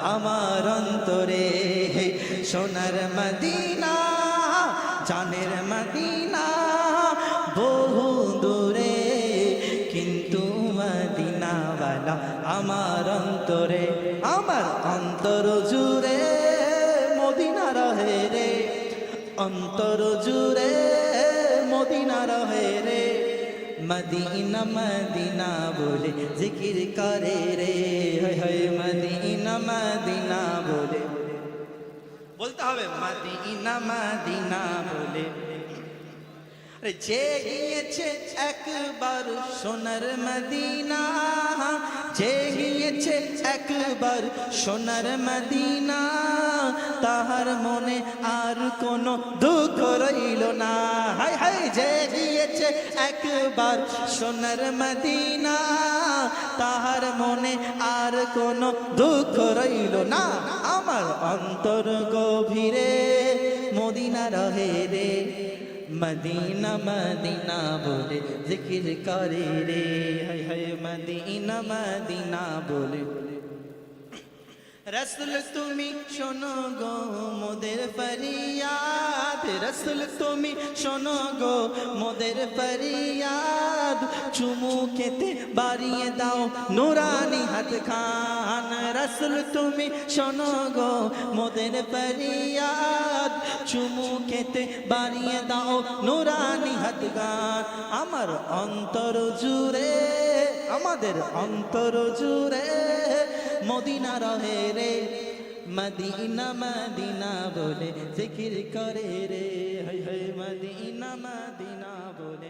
আমার অন্তরে সোনার মদিনা জানের মদিনা বহু দূরে কিন্তু মদিনাওয়ালা আমার অন্তরে আমার অন্তর জুড়ে মদিনা রহে রে অন্তর জুড়ে মদিনা রহে রে মদিনা মদিনা বলে জিকির করে রে হয় মদিনা মদিনা বলে বলতে হবে মদিনা মদিনা বলে যে গিয়েছে একবার সোনার মদিনা যে গিয়েছে একবার সোনার মদিনা তাহার মনে আর কোনো দুঃখ রইল না হায় হায় যে গিয়েছে একবার সোনার মদিনা তাহার মনে আর কোনো দুঃখ রইল না আমার অন্তর গভীরে মদিনা রহে রে মদিনা মদিনা বলে জিকির করে রে হায় হায় মদিনা মদিনা বলে রসুল তুমি শোনো গো মোদের ফরিয়াদ রসুল তুমি শোনো গো মোদের ফরিয়াদ চুমু খেতে বাড়িয়ে দাও নুরানি হাত খান রসুল তুমি শোনো গো মোদের ফরিয়াদ চুমু খেতে বাড়িয়ে দাও নুরানি হাত খান আমার অন্তর জুড়ে আমাদের অন্তর জুড়ে মদিনা রহে রে মদিনা মদিনা বলে জিকির করে রে হয় হয় মদিনা মদিনা বলে